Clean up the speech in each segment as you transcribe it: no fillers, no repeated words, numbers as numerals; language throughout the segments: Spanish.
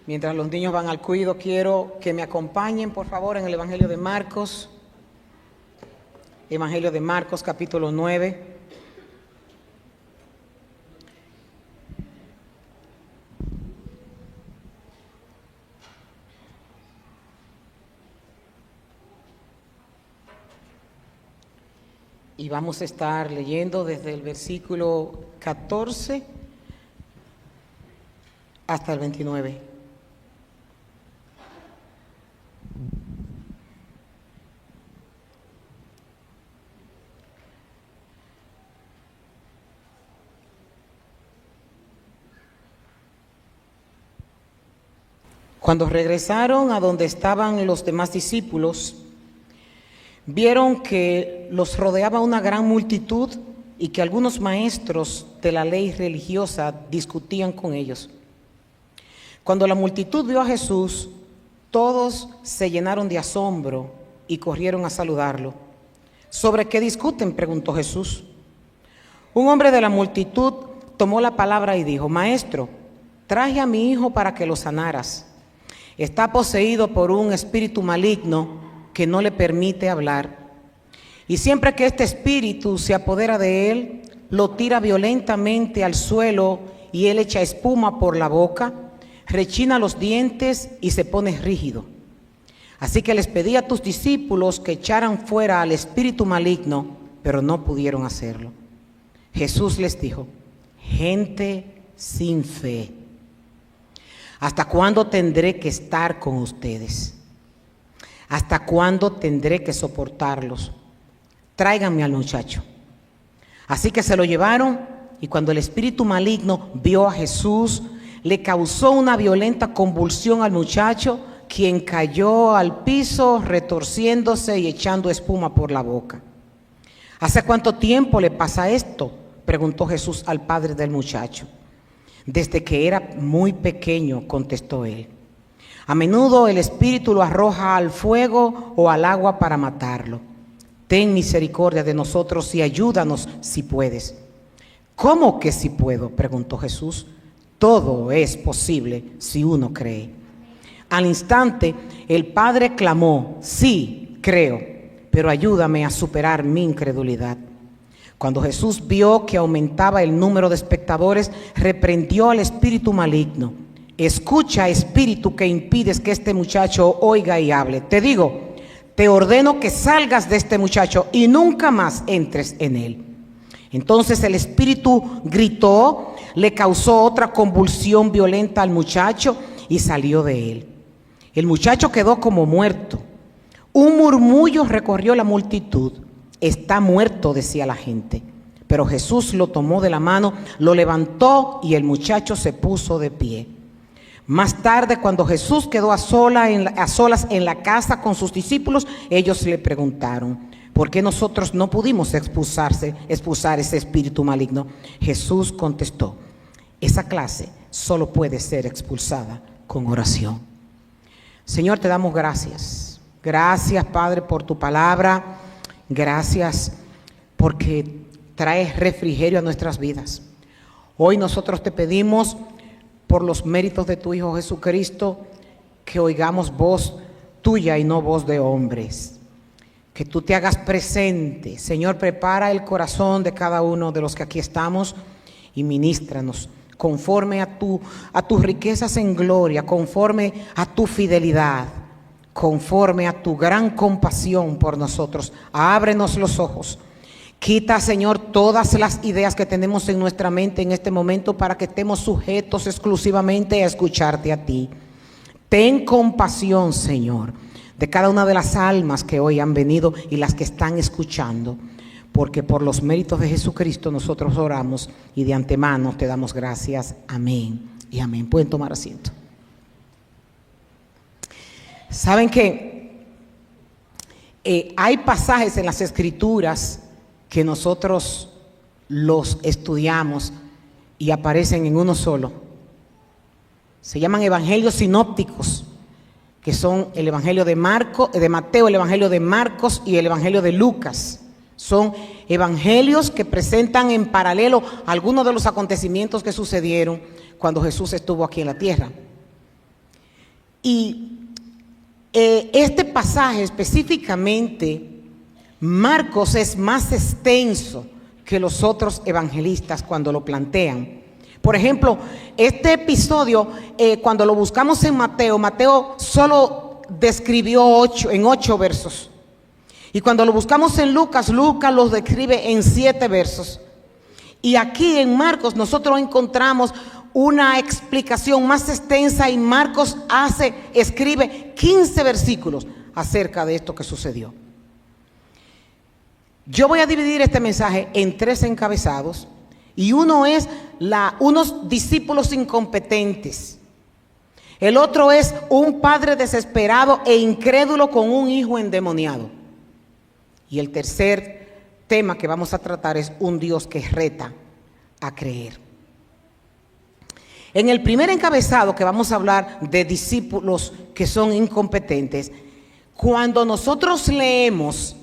Mientras los niños van al cuido, quiero que me acompañen, por favor, en el Evangelio de Marcos. Evangelio de Marcos, capítulo 9. Y vamos a estar leyendo desde el versículo 14 hasta el 29. Cuando regresaron a donde estaban los demás discípulos, vieron que los rodeaba una gran multitud y que algunos maestros de la ley religiosa discutían con ellos. Cuando la multitud vio a Jesús, todos se llenaron de asombro y corrieron a saludarlo. ¿Sobre qué discuten?, preguntó Jesús. Un hombre de la multitud tomó la palabra y dijo: Maestro, traje a mi hijo para que lo sanaras. Está poseído por un espíritu maligno que no le permite hablar. Y siempre que este espíritu se apodera de él, lo tira violentamente al suelo y él echa espuma por la boca, rechina los dientes y se pone rígido. Así que les pedí a tus discípulos que echaran fuera al espíritu maligno, pero no pudieron hacerlo. Jesús les dijo: gente sin fe, ¿hasta cuándo tendré que estar con ustedes? ¿Hasta cuándo tendré que soportarlos? Tráiganme al muchacho. Así que se lo llevaron, y cuando el espíritu maligno vio a Jesús, le causó una violenta convulsión al muchacho, quien cayó al piso retorciéndose y echando espuma por la boca. ¿Hace cuánto tiempo le pasa esto?, preguntó Jesús al padre del muchacho. Desde que era muy pequeño, contestó él. A menudo el espíritu lo arroja al fuego o al agua para matarlo. Ten misericordia de nosotros y ayúdanos si puedes. ¿Cómo que si puedo?, preguntó Jesús. Todo es posible si uno cree. Al instante el padre clamó: sí, creo, pero ayúdame a superar mi incredulidad. Cuando Jesús vio que aumentaba el número de espectadores, reprendió al espíritu maligno. Escucha, espíritu que impides que este muchacho oiga y hable. Te digo, te ordeno que salgas de este muchacho y nunca más entres en él. Entonces el espíritu gritó, le causó otra convulsión violenta al muchacho y salió de él. El muchacho quedó como muerto. Un murmullo recorrió la multitud. Está muerto, decía la gente. Pero Jesús lo tomó de la mano, lo levantó y el muchacho se puso de pie. Más tarde, cuando Jesús quedó a solas en la casa con sus discípulos, ellos le preguntaron: ¿por qué nosotros no pudimos expulsar ese espíritu maligno? Jesús contestó: esa clase solo puede ser expulsada con oración. Señor, te damos gracias. Gracias, Padre, por tu palabra. Gracias porque traes refrigerio a nuestras vidas. Hoy nosotros te pedimos, por los méritos de tu Hijo Jesucristo, que oigamos voz tuya y no voz de hombres. Que tú te hagas presente. Señor, prepara el corazón de cada uno de los que aquí estamos y ministranos conforme a tus riquezas en gloria, conforme a tu fidelidad, conforme a tu gran compasión por nosotros. Ábrenos los ojos. Quita, Señor, todas las ideas que tenemos en nuestra mente en este momento para que estemos sujetos exclusivamente a escucharte a ti. Ten compasión, Señor, de cada una de las almas que hoy han venido y las que están escuchando, porque por los méritos de Jesucristo nosotros oramos y de antemano te damos gracias. Amén y amén. Pueden tomar asiento. Saben que hay pasajes en las Escrituras que nosotros los estudiamos y aparecen en uno solo. Se llaman evangelios sinópticos, que son el evangelio de Mateo, el evangelio de Marcos y el evangelio de Lucas. Son evangelios que presentan en paralelo algunos de los acontecimientos que sucedieron cuando Jesús estuvo aquí en la tierra. Y este pasaje específicamente, Marcos es más extenso que los otros evangelistas cuando lo plantean. Por ejemplo, este episodio, cuando lo buscamos en Mateo, Mateo solo describió en 8 versos. Y cuando lo buscamos en Lucas, Lucas los describe en 7 versos. Y aquí en Marcos nosotros encontramos una explicación más extensa y Marcos escribe 15 versículos acerca de esto que sucedió. Yo voy a dividir este mensaje en 3 encabezados y uno es unos discípulos incompetentes. El otro es un padre desesperado e incrédulo con un hijo endemoniado. Y el tercer tema que vamos a tratar es un Dios que reta a creer. En el primer encabezado que vamos a hablar de discípulos que son incompetentes, cuando nosotros leemos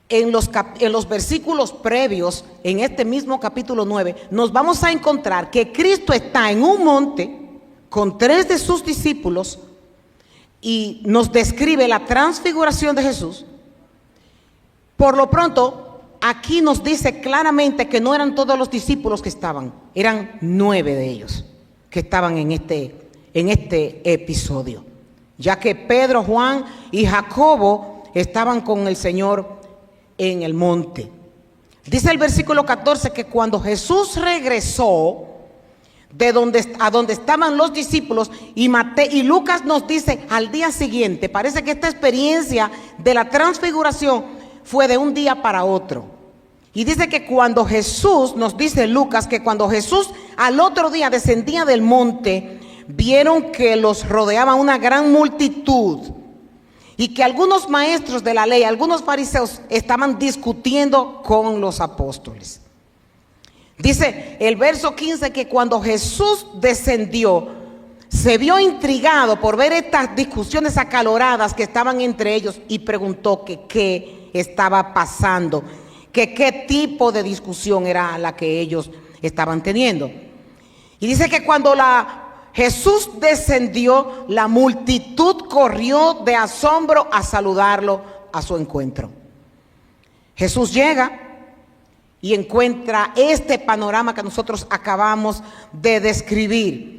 en los versículos previos, en este mismo capítulo 9, nos vamos a encontrar que Cristo está en un monte con 3 de sus discípulos y nos describe la transfiguración de Jesús. Por lo pronto, aquí nos dice claramente que no eran todos los discípulos que estaban, eran 9 de ellos que estaban en este episodio, ya que Pedro, Juan y Jacobo estaban con el Señor en el monte. Dice el versículo 14 que cuando Jesús regresó a donde estaban los discípulos, y Lucas nos dice al día siguiente, parece que esta experiencia de la transfiguración fue de un día para otro. Y dice que cuando Jesús, nos dice Lucas, que cuando Jesús al otro día descendía del monte, vieron que los rodeaba una gran multitud y que algunos maestros de la ley, algunos fariseos estaban discutiendo con los apóstoles. Dice el verso 15 que cuando Jesús descendió, se vio intrigado por ver estas discusiones acaloradas que estaban entre ellos y preguntó que qué estaba pasando, que qué tipo de discusión era la que ellos estaban teniendo. Y dice que cuando Jesús descendió, la multitud corrió de asombro a saludarlo a su encuentro. Jesús llega y encuentra este panorama que nosotros acabamos de describir.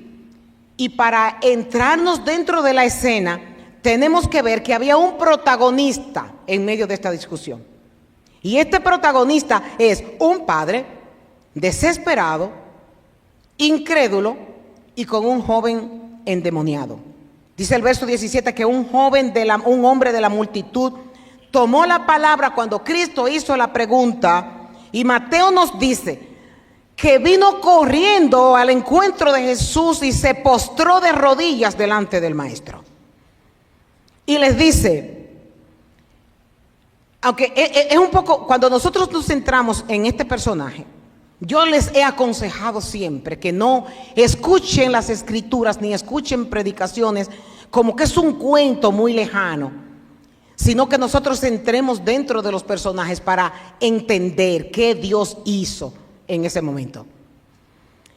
Y para entrarnos dentro de la escena, tenemos que ver que había un protagonista en medio de esta discusión. Y este protagonista es un padre desesperado, incrédulo y con un joven endemoniado. Dice el verso 17 que un hombre de la multitud tomó la palabra cuando Cristo hizo la pregunta, y Mateo nos dice que vino corriendo al encuentro de Jesús y se postró de rodillas delante del maestro. Y les dice, aunque es un poco, cuando nosotros nos centramos en este personaje, yo les he aconsejado siempre que no escuchen las escrituras ni escuchen predicaciones como que es un cuento muy lejano, sino que nosotros entremos dentro de los personajes para entender qué Dios hizo en ese momento.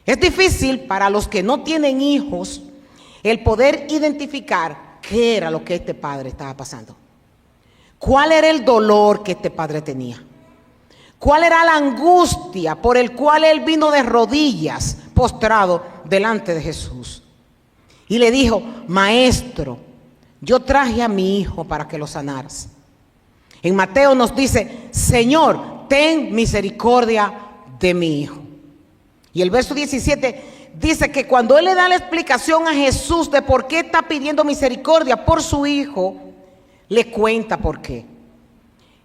Es difícil para los que no tienen hijos el poder identificar qué era lo que este padre estaba pasando. ¿Cuál era el dolor que este padre tenía? ¿Cuál era la angustia por el cual él vino de rodillas postrado delante de Jesús? Y le dijo, maestro, yo traje a mi hijo para que lo sanaras. En Mateo nos dice, Señor, ten misericordia de mi hijo. Y el verso 17 dice que cuando él le da la explicación a Jesús de por qué está pidiendo misericordia por su hijo, le cuenta por qué.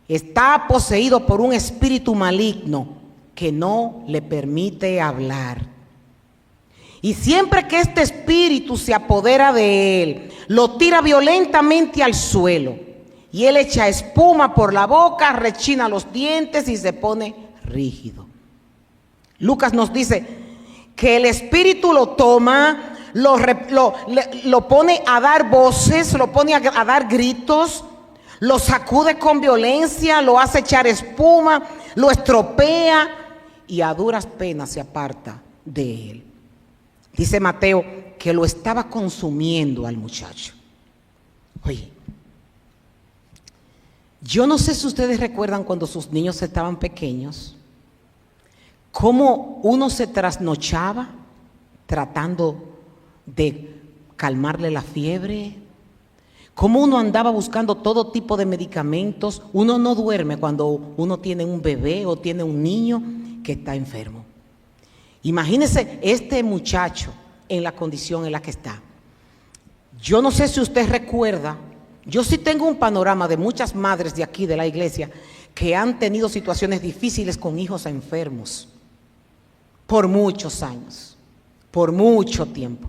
Está poseído por un espíritu maligno que no le permite hablar. Y siempre que este espíritu se apodera de él, lo tira violentamente al suelo. Y él echa espuma por la boca, rechina los dientes y se pone rígido. Lucas nos dice que el espíritu lo toma, lo pone a dar voces, lo pone a dar gritos, lo sacude con violencia, lo hace echar espuma, lo estropea y a duras penas se aparta de él. Dice Mateo que lo estaba consumiendo al muchacho. Oye, yo no sé si ustedes recuerdan cuando sus niños estaban pequeños, cómo uno se trasnochaba tratando de calmarle la fiebre, cómo uno andaba buscando todo tipo de medicamentos. Uno no duerme cuando uno tiene un bebé o tiene un niño que está enfermo. Imagínese este muchacho en la condición en la que está. Yo no sé si usted recuerda, yo sí tengo un panorama de muchas madres de aquí de la iglesia que han tenido situaciones difíciles con hijos enfermos por muchos años, por mucho tiempo,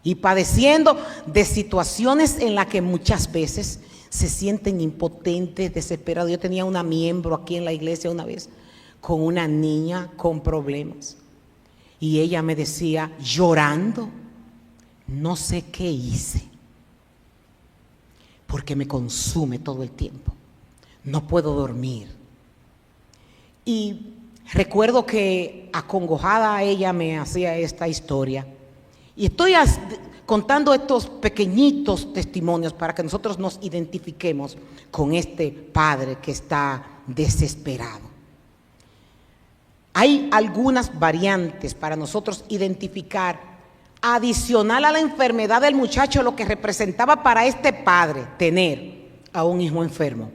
y padeciendo de situaciones en las que muchas veces se sienten impotentes, desesperados. Yo tenía una miembro aquí en la iglesia una vez con una niña con problemas, y ella me decía llorando, no sé qué hice, porque me consume todo el tiempo, no puedo dormir. Y recuerdo que acongojada ella me hacía esta historia, y estoy contando estos pequeñitos testimonios para que nosotros nos identifiquemos con este padre que está desesperado. Hay algunas variantes para nosotros identificar, adicional a la enfermedad del muchacho, lo que representaba para este padre tener a un hijo enfermo.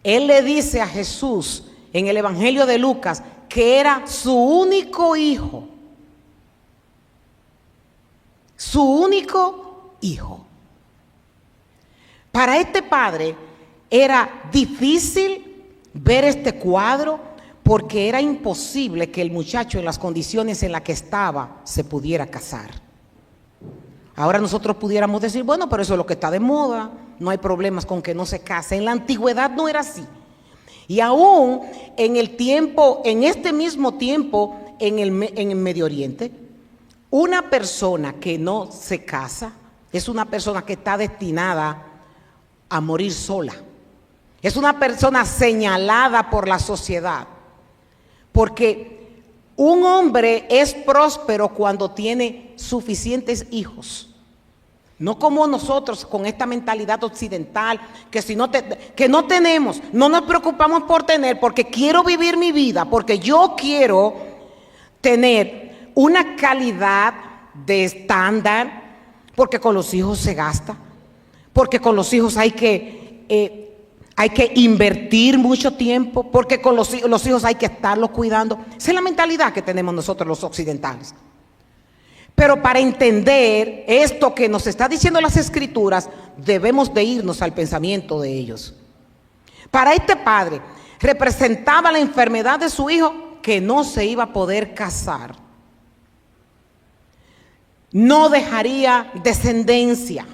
Él le dice a Jesús en el Evangelio de Lucas que era su único hijo. Su único hijo. Para este padre era difícil ver este cuadro, porque era imposible que el muchacho en las condiciones en las que estaba se pudiera casar. Ahora nosotros pudiéramos decir, bueno, pero eso es lo que está de moda, no hay problemas con que no se case. En la antigüedad no era así. Y aún en el tiempo, en este mismo tiempo, en el Medio Oriente, una persona que no se casa es una persona que está destinada a morir sola. Es una persona señalada por la sociedad. Porque un hombre es próspero cuando tiene suficientes hijos. No como nosotros con esta mentalidad occidental, que si no que no tenemos, no nos preocupamos por tener, porque quiero vivir mi vida, porque yo quiero tener una calidad de estándar, porque con los hijos se gasta, porque con los hijos hay que invertir mucho tiempo, porque con los hijos hay que estarlos cuidando. Esa es la mentalidad que tenemos nosotros los occidentales. Pero para entender esto que nos está diciendo las Escrituras, debemos de irnos al pensamiento de ellos. Para este padre representaba la enfermedad de su hijo, que no se iba a poder casar. No dejaría descendencia.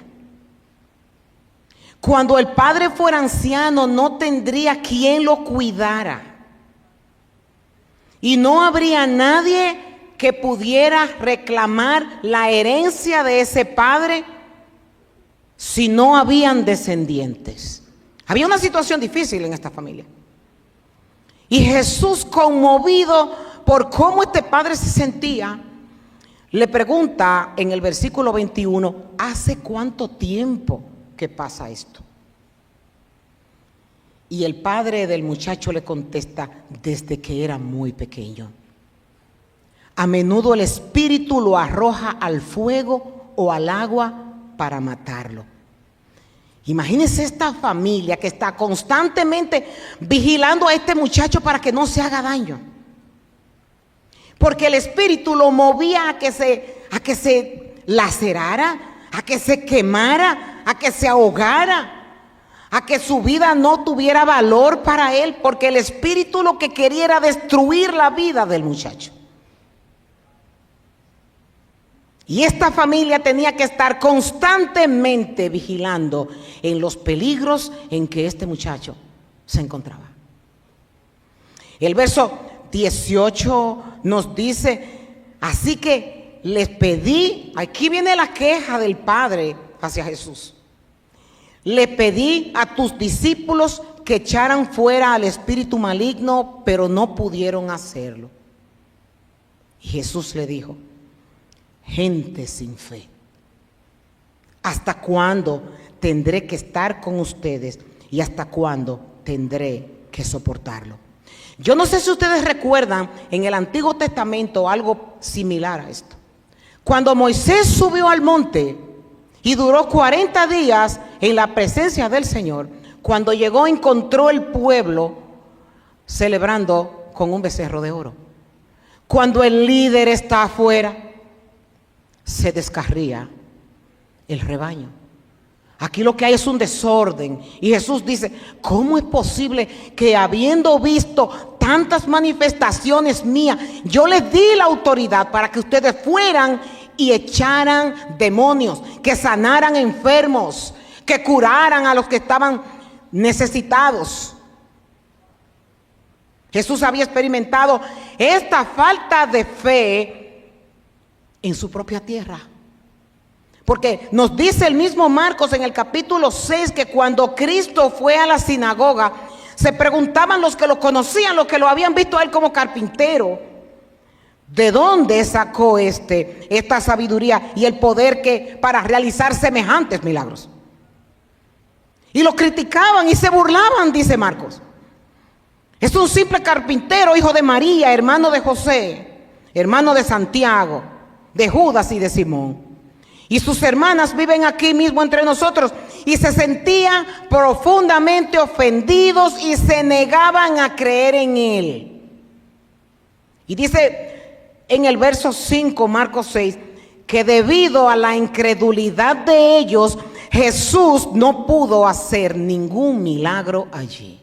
Cuando el padre fuera anciano, no tendría quien lo cuidara. Y no habría nadie que pudiera reclamar la herencia de ese padre si no habían descendientes. Había una situación difícil en esta familia. Y Jesús, conmovido por cómo este padre se sentía, le pregunta en el versículo 21, ¿hace cuánto tiempo que pasa esto? Y el padre del muchacho le contesta, desde que era muy pequeño. A menudo el espíritu lo arroja al fuego o al agua para matarlo. Imagínense esta familia que está constantemente vigilando a este muchacho para que no se haga daño. Porque el espíritu lo movía a que se lacerara, a que se quemara, a que se ahogara, a que su vida no tuviera valor para él, porque el espíritu lo que quería era destruir la vida del muchacho. Y esta familia tenía que estar constantemente vigilando en los peligros en que este muchacho se encontraba. El verso 18 nos dice, así que les pedí, aquí viene la queja del padre hacia Jesús. Le pedí a tus discípulos que echaran fuera al espíritu maligno, pero no pudieron hacerlo. Y Jesús le dijo, gente sin fe? ¿Hasta cuándo tendré que estar con ustedes y hasta cuándo tendré que soportarlo? Yo no sé si ustedes recuerdan en el Antiguo Testamento algo similar a esto. Cuando Moisés subió al monte y duró 40 días en la presencia del Señor, cuando llegó encontró el pueblo celebrando con un becerro de oro. Cuando el líder está afuera, se descarría el rebaño. Aquí lo que hay es un desorden. Y Jesús dice, ¿cómo es posible que habiendo visto tantas manifestaciones mías, yo les di la autoridad para que ustedes fueran y echaran demonios, que sanaran enfermos, que curaran a los que estaban necesitados? Jesús había experimentado esta falta de fe en su propia tierra. Porque nos dice el mismo Marcos en el capítulo 6 que cuando Cristo fue a la sinagoga, se preguntaban los que lo conocían, los que lo habían visto a él como carpintero, ¿de dónde sacó esta sabiduría y el poder para realizar semejantes milagros? Y lo criticaban y se burlaban, dice Marcos. Es un simple carpintero, hijo de María, hermano de José, hermano de Santiago, de Judas y de Simón. Y sus hermanas viven aquí mismo entre nosotros. Y se sentían profundamente ofendidos y se negaban a creer en él. Y dice en el verso 5, Marcos 6, que debido a la incredulidad de ellos, Jesús no pudo hacer ningún milagro allí.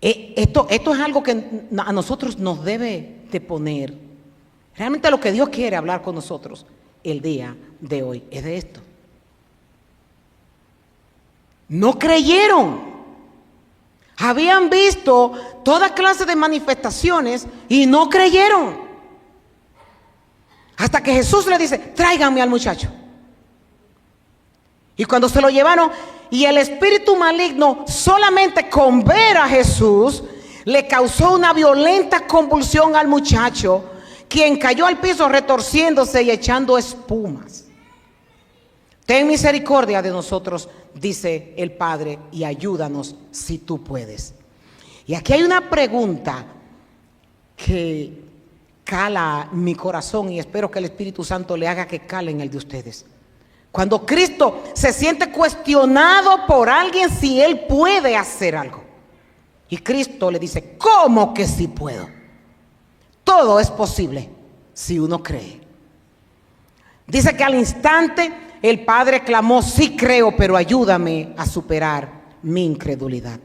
Esto es algo que a nosotros nos debe de poner. Realmente lo que Dios quiere hablar con nosotros el día de hoy es de esto. No creyeron. Habían visto toda clase de manifestaciones y no creyeron. Hasta que Jesús le dice, tráiganme al muchacho. Y cuando se lo llevaron, y el espíritu maligno solamente con ver a Jesús le causó una violenta convulsión al muchacho, quien cayó al piso retorciéndose y echando espumas. Ten misericordia de nosotros, dice el Padre, y ayúdanos si tú puedes. Y aquí hay una pregunta que cala mi corazón y espero que el Espíritu Santo le haga que cale en el de ustedes. Cuando Cristo se siente cuestionado por alguien si Él puede hacer algo. Y Cristo le dice, ¿cómo que sí puedo? Todo es posible si uno cree. Dice que al instante el Padre clamó, sí creo, pero ayúdame a superar mi incredulidad.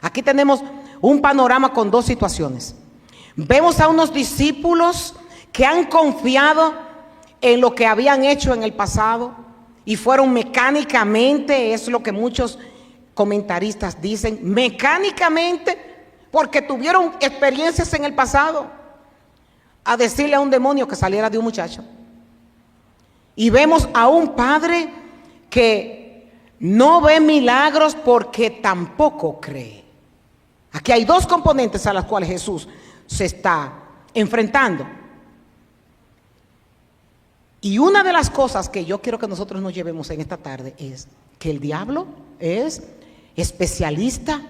Aquí tenemos un panorama con dos situaciones. Vemos a unos discípulos que han confiado en lo que habían hecho en el pasado y fueron mecánicamente, es lo que muchos comentaristas dicen, mecánicamente, porque tuvieron experiencias en el pasado, a decirle a un demonio que saliera de un muchacho. Y vemos a un padre que no ve milagros porque tampoco cree. Aquí hay dos componentes a las cuales Jesús se está enfrentando. Y una de las cosas que yo quiero que nosotros nos llevemos en esta tarde es que el diablo es especialista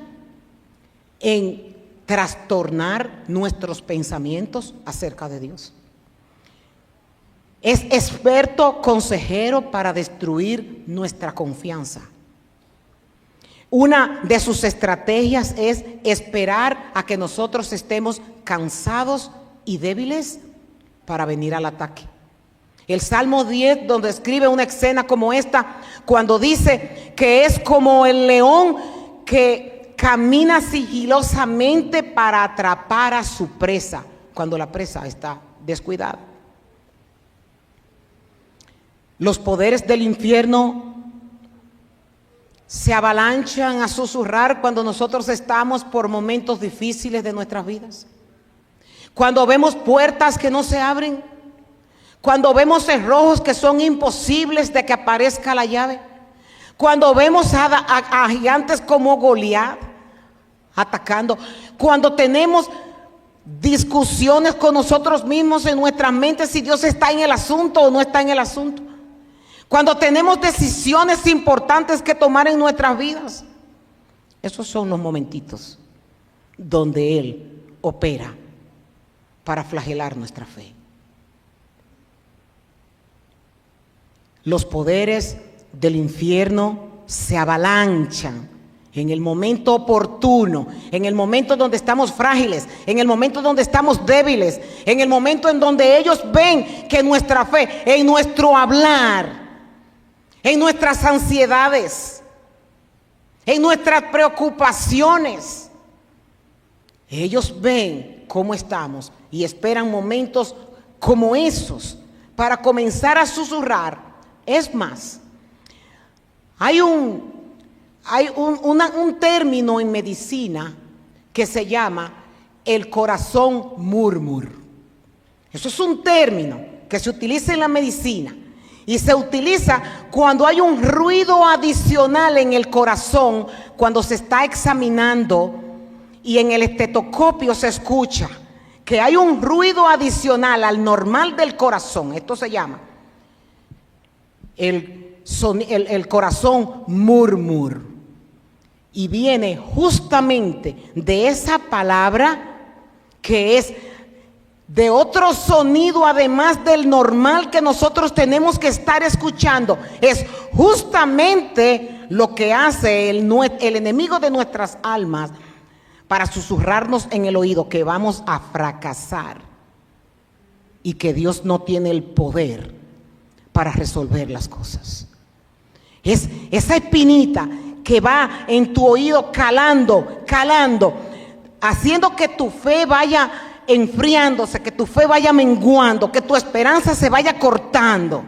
en trastornar nuestros pensamientos acerca de Dios. Es experto consejero para destruir nuestra confianza. Una de sus estrategias es esperar a que nosotros estemos cansados y débiles para venir al ataque. El Salmo 10, donde escribe una escena como esta, cuando dice que es como el león que camina sigilosamente para atrapar a su presa, cuando la presa está descuidada. Los poderes del infierno se avalanchan a susurrar cuando nosotros estamos por momentos difíciles de nuestras vidas. Cuando vemos puertas que no se abren, cuando vemos cerrojos que son imposibles de que aparezca la llave, cuando vemos a gigantes como Goliat atacando, cuando tenemos discusiones con nosotros mismos en nuestras mentes si Dios está en el asunto o no está en el asunto. Cuando tenemos decisiones importantes que tomar en nuestras vidas. Esos son los momentitos donde Él opera para flagelar nuestra fe. Los poderes del infierno se avalanchan en el momento oportuno, en el momento donde estamos frágiles, en el momento donde estamos débiles, en el momento en donde ellos ven que nuestra fe, en nuestro hablar, en nuestras ansiedades, en nuestras preocupaciones, ellos ven cómo estamos y esperan momentos como esos para comenzar a susurrar. Es más, hay un término en medicina que se llama el corazón murmur. Eso es un término que se utiliza en la medicina y se utiliza cuando hay un ruido adicional en el corazón, cuando se está examinando y en el estetoscopio se escucha que hay un ruido adicional al normal del corazón. Esto se llama el corazón murmur. Y viene justamente de esa palabra que es de otro sonido además del normal que nosotros tenemos que estar escuchando. Es justamente lo que hace el enemigo de nuestras almas para susurrarnos en el oído que vamos a fracasar y que Dios no tiene el poder para resolver las cosas. Es esa espinita que va en tu oído calando, haciendo que tu fe vaya enfriándose, que tu fe vaya menguando, que tu esperanza se vaya cortando.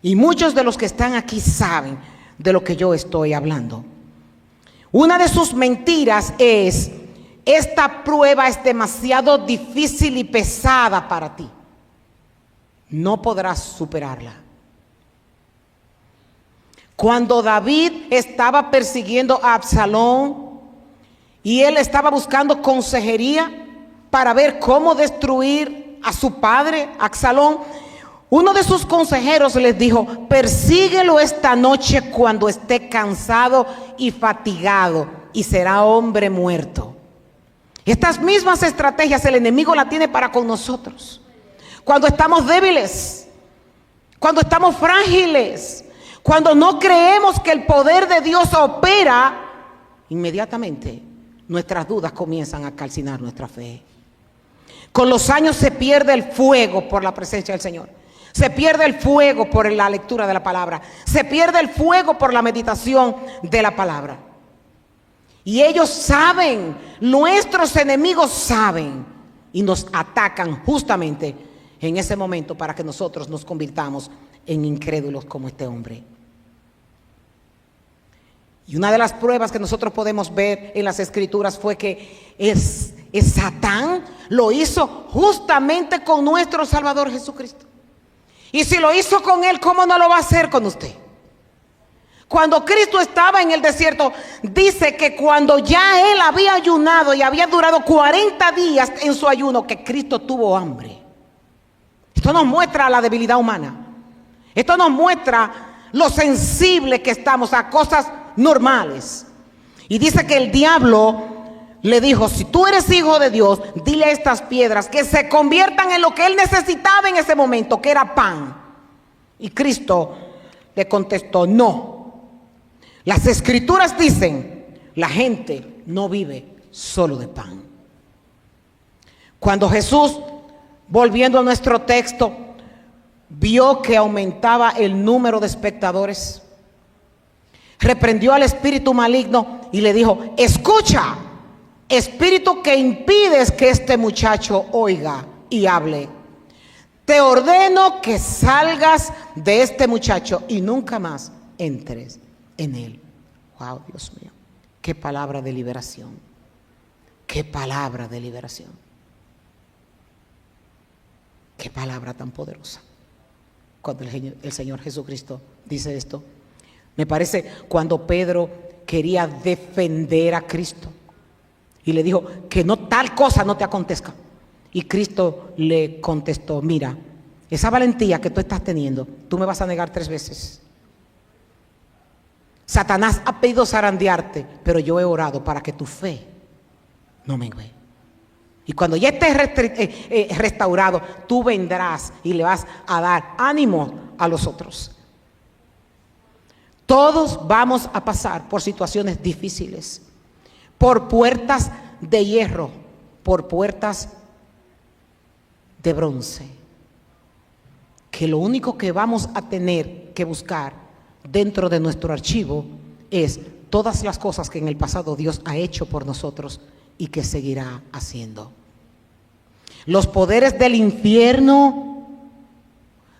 Y muchos de los que están aquí saben de lo que yo estoy hablando. Una de sus mentiras es: esta prueba es demasiado difícil y pesada para ti. No podrás superarla. Cuando David estaba persiguiendo a Absalón y él estaba buscando consejería para ver cómo destruir a su padre, Absalón, uno de sus consejeros les dijo: persíguelo esta noche cuando esté cansado y fatigado, y será hombre muerto. Estas mismas estrategias el enemigo la tiene para con nosotros. Cuando estamos débiles, cuando estamos frágiles, cuando no creemos que el poder de Dios opera, inmediatamente nuestras dudas comienzan a calcinar nuestra fe. Con los años se pierde el fuego por la presencia del Señor. Se pierde el fuego por la lectura de la palabra. Se pierde el fuego por la meditación de la palabra. Y ellos saben, nuestros enemigos saben, y nos atacan justamente en ese momento para que nosotros nos convirtamos en incrédulos como este hombre. Y una de las pruebas que nosotros podemos ver en las Escrituras fue que Satán lo hizo justamente con nuestro Salvador Jesucristo. Y si lo hizo con él, ¿cómo no lo va a hacer con usted? Cuando Cristo estaba en el desierto, dice que cuando ya él había ayunado y había durado 40 días en su ayuno, que Cristo tuvo hambre. Esto nos muestra la debilidad humana. Esto nos muestra lo sensible que estamos a cosas normales. Y dice que el diablo le dijo: si tú eres hijo de Dios, dile a estas piedras que se conviertan en lo que él necesitaba en ese momento, que era pan. Y Cristo le contestó: no. Las Escrituras dicen: la gente no vive solo de pan. Cuando Jesús, volviendo a nuestro texto, vio que aumentaba el número de espectadores, reprendió al espíritu maligno y le dijo: escucha, espíritu que impides que este muchacho oiga y hable, te ordeno que salgas de este muchacho y nunca más entres en él. Wow, Dios mío, qué palabra de liberación, qué palabra de liberación, qué palabra tan poderosa. Cuando el Señor Jesucristo dice esto, me parece cuando Pedro quería defender a Cristo, Y le dijo, que no tal cosa no te acontezca. Y Cristo le contestó, mira, esa valentía que tú estás teniendo, tú me vas a negar 3 veces. Satanás ha pedido zarandearte, pero yo he orado para que tu fe no mengue. Y cuando ya estés restaurado, tú vendrás y le vas a dar ánimo a los otros. Todos vamos a pasar por situaciones difíciles, por puertas de hierro, por puertas de bronce, que lo único que vamos a tener que buscar dentro de nuestro archivo es todas las cosas que en el pasado Dios ha hecho por nosotros y que seguirá haciendo. Los poderes del infierno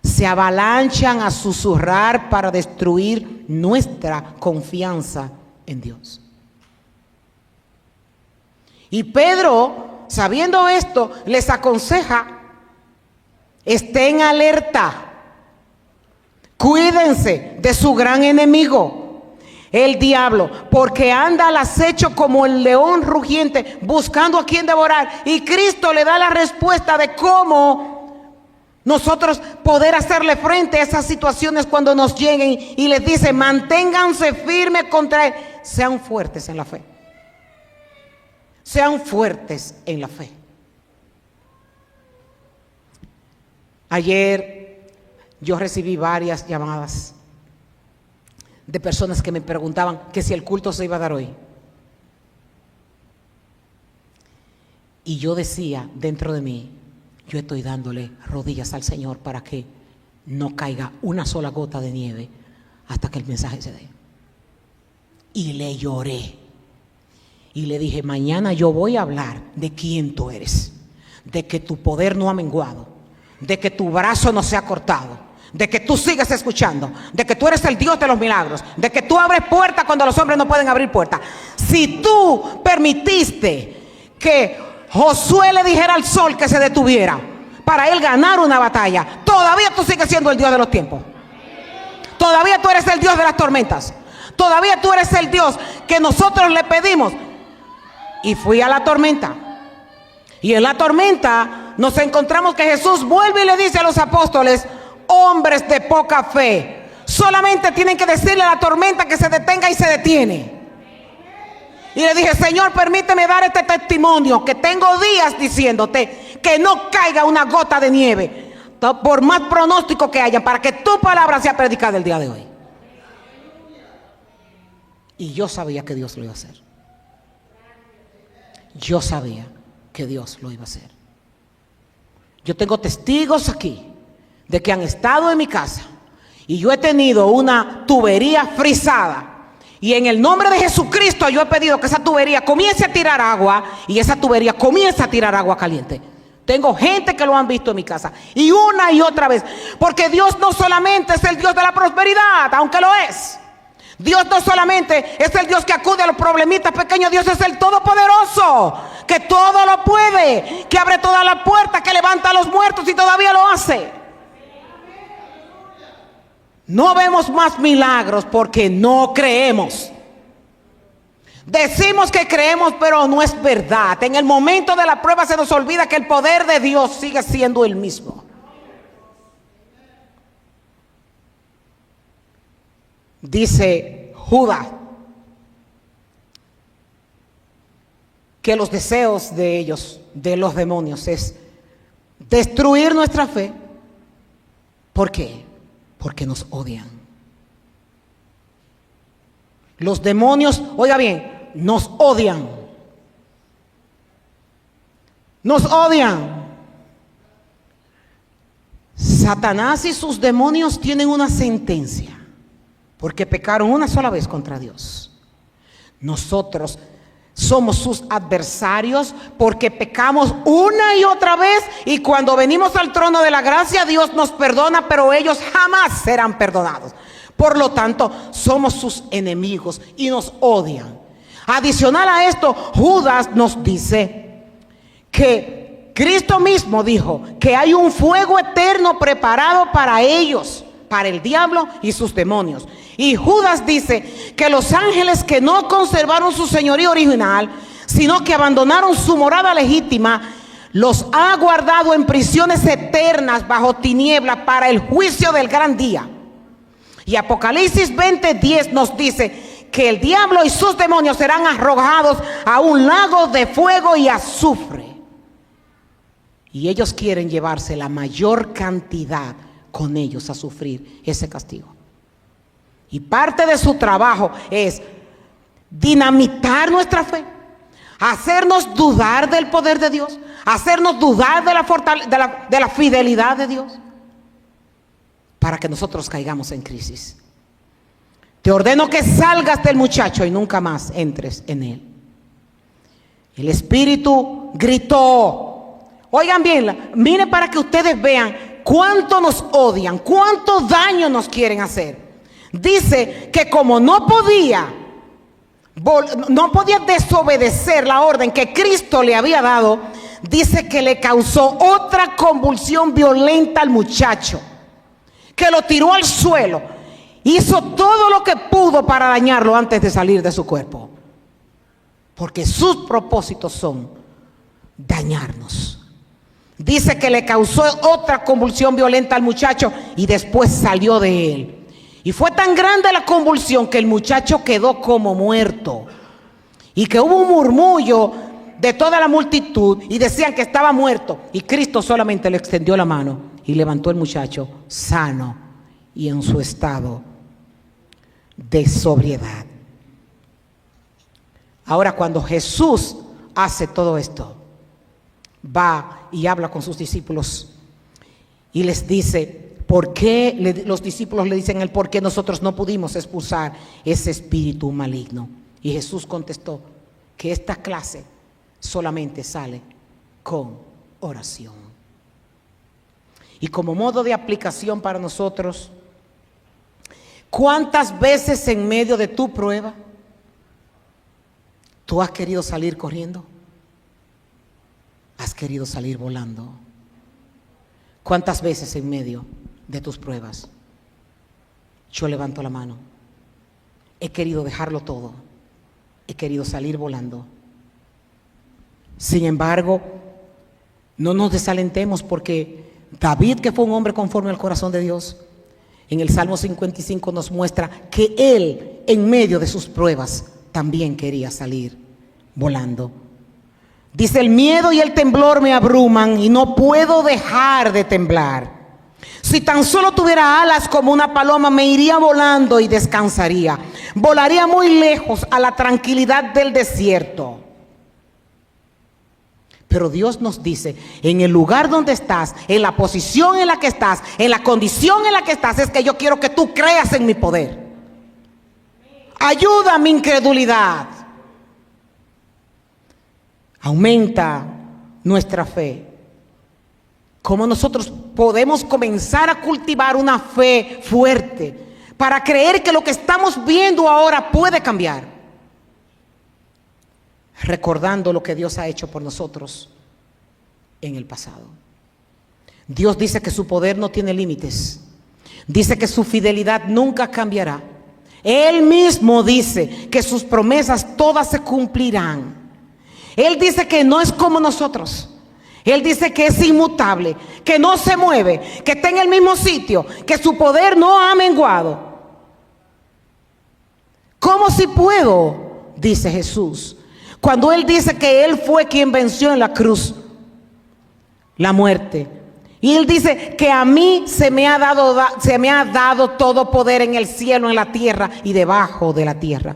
se avalanchan a susurrar para destruir nuestra confianza en Dios. Y Pedro, sabiendo esto, les aconseja: estén alerta, cuídense de su gran enemigo, el diablo, porque anda al acecho como el león rugiente, buscando a quien devorar. Y Cristo le da la respuesta de cómo nosotros poder hacerle frente a esas situaciones cuando nos lleguen, y les dice: manténganse firmes contra él, sean fuertes en la fe. Sean fuertes en la fe. Ayer yo recibí varias llamadas de personas que me preguntaban que si el culto se iba a dar hoy. Y yo decía dentro de mí, yo estoy dándole rodillas al Señor para que no caiga una sola gota de nieve hasta que el mensaje se dé. Y le lloré. Y le dije: mañana yo voy a hablar de quién tú eres, de que tu poder no ha menguado, de que tu brazo no se ha cortado, de que tú sigues escuchando, de que tú eres el Dios de los milagros, de que tú abres puertas cuando los hombres no pueden abrir puertas. Si tú permitiste que Josué le dijera al sol que se detuviera para él ganar una batalla, todavía tú sigues siendo el Dios de los tiempos. Todavía tú eres el Dios de las tormentas. Todavía tú eres el Dios que nosotros le pedimos. Y fui a la tormenta. Y en la tormenta nos encontramos que Jesús vuelve y le dice a los apóstoles: hombres de poca fe, solamente tienen que decirle a la tormenta que se detenga y se detiene. Y le dije: Señor, permíteme dar este testimonio, que tengo días diciéndote que no caiga una gota de nieve, por más pronóstico que haya, para que tu palabra sea predicada el día de hoy. Y yo sabía que Dios lo iba a hacer. Yo sabía que Dios lo iba a hacer. Yo tengo testigos aquí de que han estado en mi casa y yo he tenido una tubería frisada, y en el nombre de Jesucristo yo he pedido que esa tubería comience a tirar agua, y esa tubería comienza a tirar agua caliente. Tengo gente que lo han visto en mi casa, y una y otra vez, porque Dios no solamente es el Dios de la prosperidad, aunque lo es. Dios no solamente es el Dios que acude a los problemitas pequeños. Dios es el Todopoderoso, que todo lo puede, que abre todas las puertas, que levanta a los muertos y todavía lo hace. No vemos más milagros porque no creemos. Decimos que creemos, pero no es verdad. En el momento de la prueba se nos olvida que el poder de Dios sigue siendo el mismo. Dice Judas que los deseos de ellos, de los demonios, es destruir nuestra fe. ¿Por qué? Porque nos odian. Los demonios, oiga bien, nos odian. Nos odian. Satanás y sus demonios tienen una sentencia, porque pecaron una sola vez contra Dios. Nosotros somos sus adversarios porque pecamos una y otra vez, y cuando venimos al trono de la gracia, Dios nos perdona, pero ellos jamás serán perdonados. Por lo tanto, somos sus enemigos y nos odian. Adicional a esto, Judas nos dice que Cristo mismo dijo que hay un fuego eterno preparado para ellos, para el diablo y sus demonios. Y Judas dice que los ángeles que no conservaron su señorío original sino que abandonaron su morada legítima, los ha guardado en prisiones eternas bajo tinieblas para el juicio del gran día. Y Apocalipsis 20:10 nos dice que el diablo y sus demonios serán arrojados a un lago de fuego y azufre. Y ellos quieren llevarse la mayor cantidad con ellos a sufrir ese castigo. Y parte de su trabajo es dinamitar nuestra fe, hacernos dudar del poder de Dios, hacernos dudar de la fidelidad de Dios, para que nosotros caigamos en crisis. Te ordeno que salgas del muchacho y nunca más entres en él. El espíritu gritó. Oigan bien, miren para que ustedes vean cuánto nos odian, cuánto daño nos quieren hacer. Dice que como no podía desobedecer la orden que Cristo le había dado, dice que le causó otra convulsión violenta al muchacho, que lo tiró al suelo, hizo todo lo que pudo para dañarlo antes de salir de su cuerpo, porque sus propósitos son dañarnos. Dice que le causó otra convulsión violenta al muchacho y después salió de él. Y fue tan grande la convulsión que el muchacho quedó como muerto, y que hubo un murmullo de toda la multitud y decían que estaba muerto, y Cristo solamente le extendió la mano y levantó al muchacho sano y en su estado de sobriedad. Ahora, cuando Jesús hace todo esto, va y habla con sus discípulos y les dice por qué. Los discípulos le dicen el por qué nosotros no pudimos expulsar ese espíritu maligno. Y Jesús contestó que esta clase solamente sale con oración. Y como modo de aplicación para nosotros, ¿cuántas veces en medio de tu prueba tú has querido salir corriendo? ¿Has querido salir volando? ¿Cuántas veces en medio de tus pruebas yo levanto la mano? He querido dejarlo todo, he querido salir volando. Sin embargo, no nos desalentemos, porque David, que fue un hombre conforme al corazón de Dios, en el Salmo 55 nos muestra que él en medio de sus pruebas también quería salir volando. Dice: el miedo y el temblor me abruman y no puedo dejar de temblar. Si tan solo tuviera alas como una paloma, me iría volando y descansaría. Volaría muy lejos a la tranquilidad del desierto. Pero Dios nos dice: en el lugar donde estás, en la posición en la que estás, en la condición en la que estás, es que yo quiero que tú creas en mi poder. Ayuda a mi incredulidad. Aumenta nuestra fe. ¿Cómo nosotros podemos comenzar a cultivar una fe fuerte para creer que lo que estamos viendo ahora puede cambiar? Recordando lo que Dios ha hecho por nosotros en el pasado. Dios dice que su poder no tiene límites. Dice que su fidelidad nunca cambiará. Él mismo dice que sus promesas todas se cumplirán. Él dice que no es como nosotros. Él dice que es inmutable, que no se mueve, que está en el mismo sitio, que su poder no ha menguado. ¿Cómo si puedo? Dice Jesús, cuando Él dice que Él fue quien venció en la cruz la muerte. Y Él dice que a mí se me ha dado todo poder en el cielo, en la tierra y debajo de la tierra.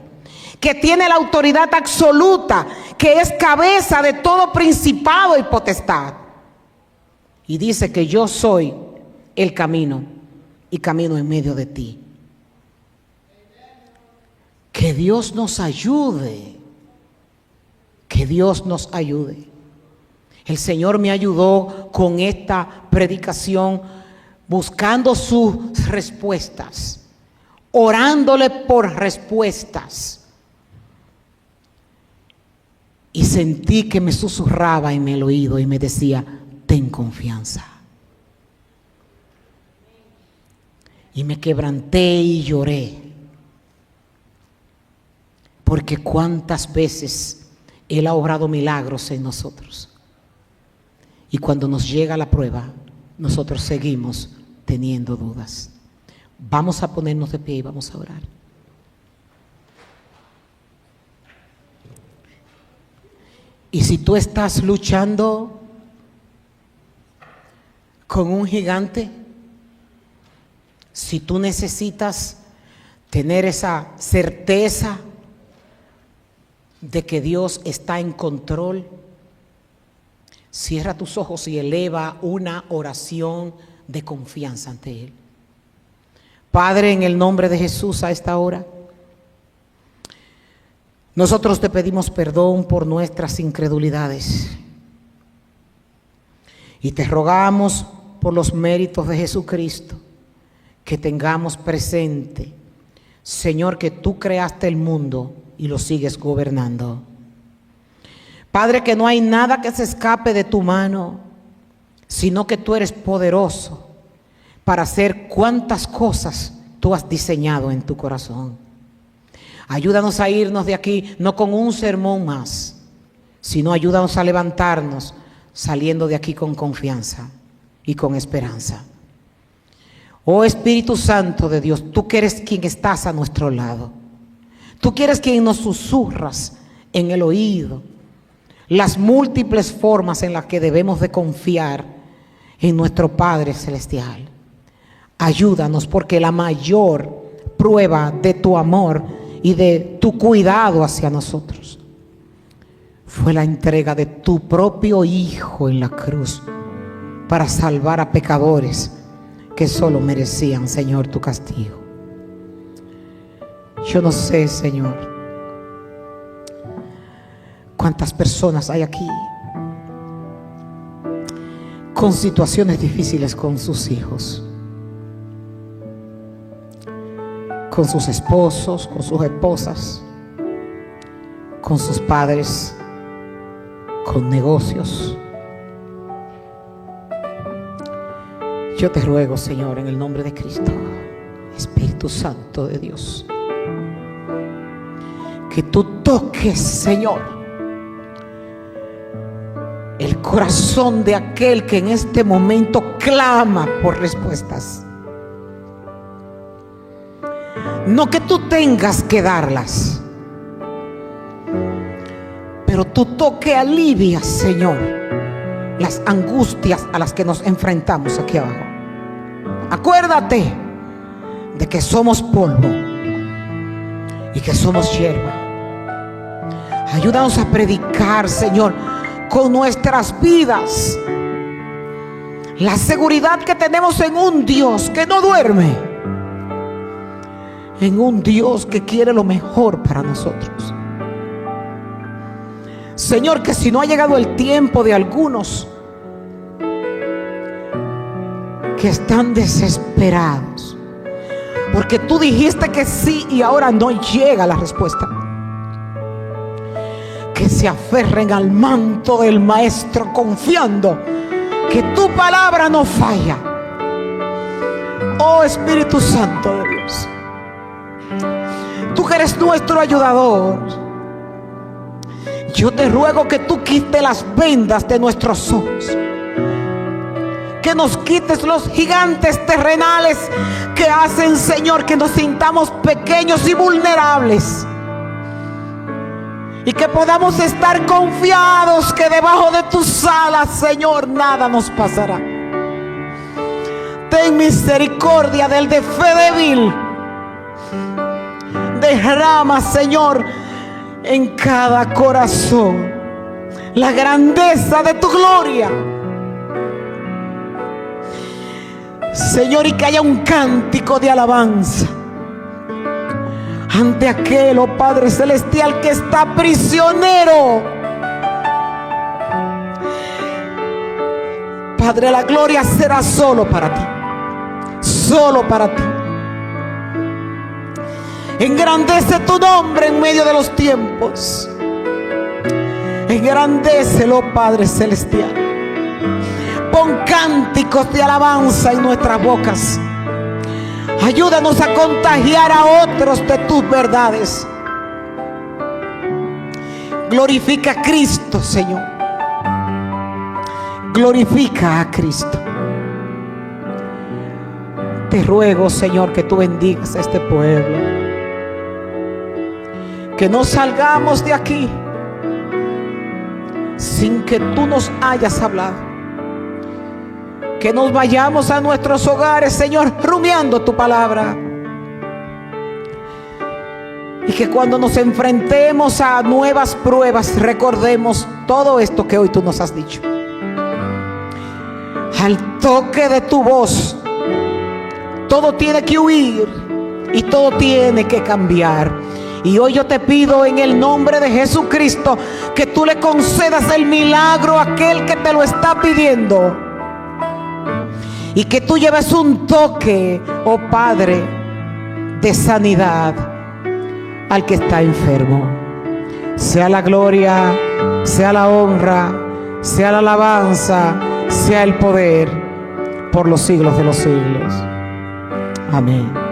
Que tiene la autoridad absoluta, que es cabeza de todo principado y potestad. Y dice que yo soy el camino y camino en medio de ti. Que Dios nos ayude. Que Dios nos ayude. El Señor me ayudó con esta predicación, buscando sus respuestas, orándole por respuestas. Y sentí que me susurraba en el oído y me decía: ten confianza. Y me quebranté y lloré. Porque cuántas veces Él ha obrado milagros en nosotros. Y cuando nos llega la prueba, nosotros seguimos teniendo dudas. Vamos a ponernos de pie y vamos a orar. Y si tú estás luchando con un gigante, si tú necesitas tener esa certeza de que Dios está en control, cierra tus ojos y eleva una oración de confianza ante Él. Padre, en el nombre de Jesús, a esta hora, nosotros te pedimos perdón por nuestras incredulidades y te rogamos por los méritos de Jesucristo que tengamos presente, Señor, que tú creaste el mundo y lo sigues gobernando. Padre, que no hay nada que se escape de tu mano, sino que tú eres poderoso para hacer cuantas cosas tú has diseñado en tu corazón. Ayúdanos a irnos de aquí, no con un sermón más, sino ayúdanos a levantarnos saliendo de aquí con confianza y con esperanza. Oh Espíritu Santo de Dios, tú que eres quien estás a nuestro lado, tú que eres quien nos susurras en el oído las múltiples formas en las que debemos de confiar en nuestro Padre Celestial. Ayúdanos, porque la mayor prueba de tu amor y de tu cuidado hacia nosotros fue la entrega de tu propio Hijo en la cruz para salvar a pecadores que solo merecían, Señor, tu castigo. Yo no sé, Señor, cuántas personas hay aquí con situaciones difíciles con sus hijos, con sus esposos, con sus esposas, con sus padres, con negocios. Yo te ruego, Señor, en el nombre de Cristo, Espíritu Santo de Dios, que tú toques, Señor, el corazón de aquel que en este momento clama por respuestas. No que tú tengas que darlas, pero tu toque alivia, Señor, las angustias a las que nos enfrentamos aquí abajo. Acuérdate de que somos polvo y que somos hierba. Ayúdanos a predicar, Señor, con nuestras vidas la seguridad que tenemos en un Dios que no duerme, en un Dios que quiere lo mejor para nosotros. Señor, que si no ha llegado el tiempo de algunos que están desesperados, porque tú dijiste que sí y ahora no llega la respuesta, que se aferren al manto del Maestro confiando que tu palabra no falla. Oh Espíritu Santo de Dios, tú que eres nuestro ayudador, yo te ruego que tú quites las vendas de nuestros ojos, que nos quites los gigantes terrenales que hacen, Señor, que nos sintamos pequeños y vulnerables, y que podamos estar confiados que debajo de tus alas, Señor, nada nos pasará. Ten misericordia del de fe débil. Derrama, Señor, en cada corazón la grandeza de tu gloria, Señor, y que haya un cántico de alabanza ante aquel, oh Padre Celestial, que está prisionero. Padre, la gloria será solo para ti, solo para ti. Engrandece tu nombre en medio de los tiempos. Engrandécelo, Padre Celestial. Pon cánticos de alabanza en nuestras bocas. Ayúdanos a contagiar a otros de tus verdades. Glorifica a Cristo, Señor. Glorifica a Cristo. Te ruego, Señor, que tú bendigas a este pueblo. Que no salgamos de aquí sin que tú nos hayas hablado. Que nos vayamos a nuestros hogares, Señor, rumiando tu palabra. Y que cuando nos enfrentemos a nuevas pruebas, recordemos todo esto que hoy tú nos has dicho. Al toque de tu voz, todo tiene que huir y todo tiene que cambiar. Y hoy yo te pido en el nombre de Jesucristo que tú le concedas el milagro a aquel que te lo está pidiendo. Y que tú lleves un toque, oh Padre, de sanidad al que está enfermo. Sea la gloria, sea la honra, sea la alabanza, sea el poder por los siglos de los siglos. Amén.